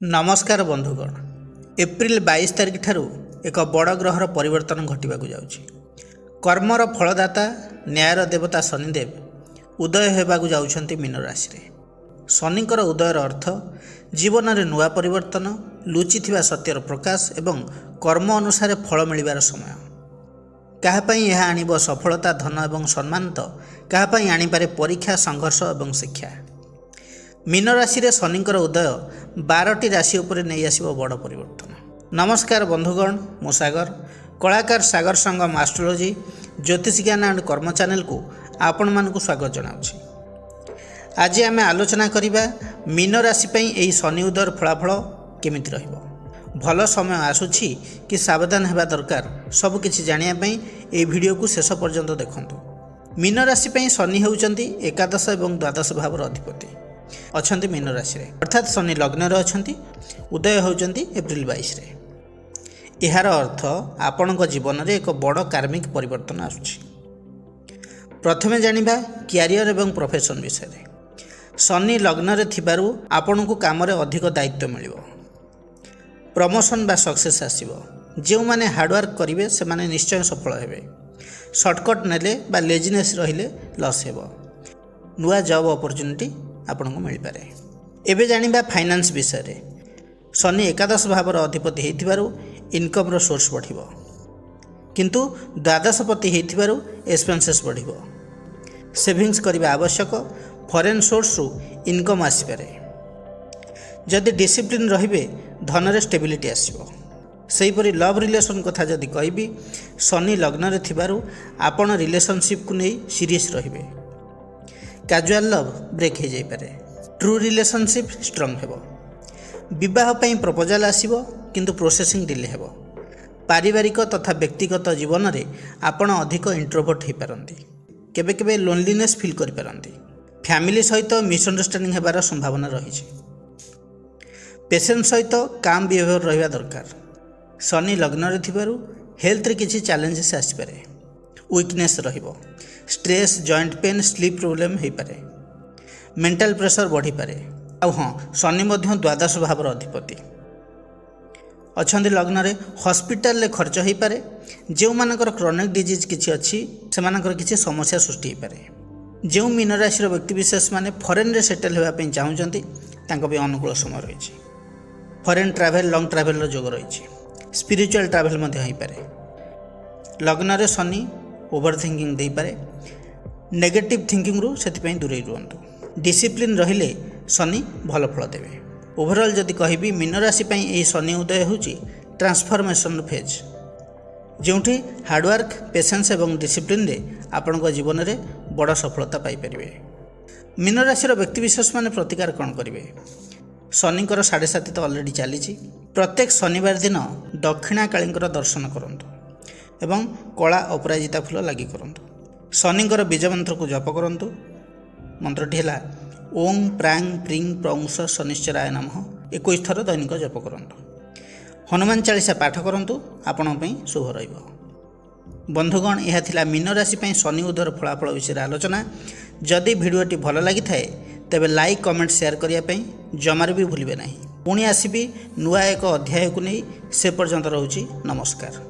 नमस्कार बंधुगण। एप्रिल 22 तारिख ठारू एक बड़ ग्रहर परिवर्तन घटवाक जाउछि। कर्मर फलदाता न्यायर देवता शनिदेव उदय होगाक जाउछन्ति मीन राशि रे। शनिकर उदयर अर्थ जीवन में नुआ परिवर्तन, लुचिथिबा सत्यर प्रकाश एवं कर्म अनुसार फल मिलिबार समय। काहापई यह आनिब सफलता, धन एवं सम्मान, तो काहापई आनिपारे परीक्षा, संघर्ष एवं शिक्षा। मीन राशि रे शनिकर उदय 12टी राशि उपरे नहीं आसिबो बड़ परिवर्तन। नमस्कार बंधुगण, मु सागर, कलाकार सागर संगम एस्ट्रोलॉजी ज्योतिष ज्ञान एंड कर्म चैनल को आपण मानकु स्वागत जनाउछि। आज आम आलोचना करिबा मीन राशि पई एही शनि उदयर फलाफल केमिति रहिबो। भल समय आसुछि कि सावधान हेबा दरकार। सब किछि जानिया पई एही वीडियो को शेष पर्यंत देखंतु। मीन राशि पई शनि हेउचंती एकादश एवं द्वादश भावर अधिपति अछंती मीन राशि रे, अर्थात शनि लग्न रे अछंती। उदय होउचंती एप्रिल 22 रे। एहार अर्थ आपणक जीवन में एक बड़ कार्मिक परिवर्तन आसुछि। प्रथमे जानिबा क्यारियर एवं प्रोफेशन विषय रे। शनि लग्न रे थिबारु आपणकु काम रे अधिक दायित्व मिलिबो। प्रमोशन बा सक्सेस आसीबो। जे माने हार्डवर्क करिवे से माने निश्चय सफल हेबे। शॉर्टकट नेले बा लेजिनेस रहिले लॉस हेबो। नुआ जॉब अपॉर्चुनिटी आपको मिल पारे। एबे जानिबा फाइनेंस विषय रे। शनि एकादश भावर अधिपति हेतिबारु इनकम रो सोर्स बढ़िबो, किंतु द्वादशपति हेतिबारु एक्सपेंसेस बढ़िबो। सेविंग्स करिबा आवश्यक। फॉरेन सोर्स रु इनकम आसी पारे। जदि डिसिप्लिन रहिबे धन रे स्टेबिलिटी आसीबो। सेहीपरि लव रिलेशन कथा जदि कहबी, शनि लग्न रे थिबारु आपण रिलेशनशिप को नहीं सीरियस रहिबे। कैजुअल लव ब्रेक हो जाई पारे। ट्रू रिलेशनशिप स्ट्रंग हेबो। विवाह पई प्रपोजल आसीबो, किंतु प्रोसेसिंग डिले हेबो। पारिवारिक तथा व्यक्तिगत जीवन रे आपण अधिक इंट्रोवर्ट हो पारंती। केबे केबे लोनलीनेस फील करि पारंती। फैमिली सहित मिसअंडरस्टैंडिंग हेबार संभावना रही। पेशेंस सहित काम बिहेवियर रहिबा दरकार। शनि लग्न रे थिबारु हेल्थ रे किछि चैलेंजेस आसी पारे। वीकनेस रहिबो। Stress, joint pain, sleep problem हो पारे। मेंटल प्रेशर बढ़ी पारे। आ हाँ, शनि मध्य द्वादश भावर अधिपति अछंती लग्न रे। हॉस्पिटल रे खर्च हो पारे। जो मानकर क्रोनिक डिजीज किछि अछि से मानकर किछि समस्या सृष्टि हो पारे। जो मीन राशि व्यक्ति विशेष माने फॉरेन रे सेटल होगा पई चाहउचंती तांको भी अनुकूल समय रही। फॉरेन ट्रैवल, लॉन्ग ट्रैवल रो जोग रही। स्पिरिचुअल ट्रैवल मध्य हो पारे। लग्न रे शनि ओवर थिंकिंग दे पारे। नेगेटिव थिंकिंग रु सेतिपई दूरे रुहंतु। डिसिप्लिन रहिले शनि भल फल देवे। ओवरऑल जदि कहबी मीन राशि पई एही शनि उदय होची ट्रांसफॉर्मेशन फेज, जोंठी हार्डवर्क, पेशेंस एवं डिसिप्लिन रे आपनक जीवन रे बड़ सफलता पाई परिबे। मीन राशि रो व्यक्ति विशेष माने प्रतिकार कोन करिवे। शनिकर 7.5 तो ऑलरेडी चली। प्रत्येक शनिवार दिन दक्षिणाकाळींकर दर्शन करंतु एवं कला अपराजिता फूल लगी करंतु। शनिकर बीज मंत्र को जप करंतु। मंत्रटी है ओं प्रांग प्रिंग प्रंश शनिश्चराय नमः 21 थर दैनिक जप करंतु। हनुमान चालीसा पाठ करंतु। आपण पई शुभ रहिबो। बंधुगण, यह थिला मीन राशि पई शनि उदयर फलाफल विषय आलोचना। जदि वीडियोटी भल लगी थाए तेबे लाइक, कमेंट, शेयर करिया पई जमार भी भूलिबे नाही। पुणी आसीबी नुआ एक अध्याय को नहीं। से पर्यंत रहूची नमस्कार।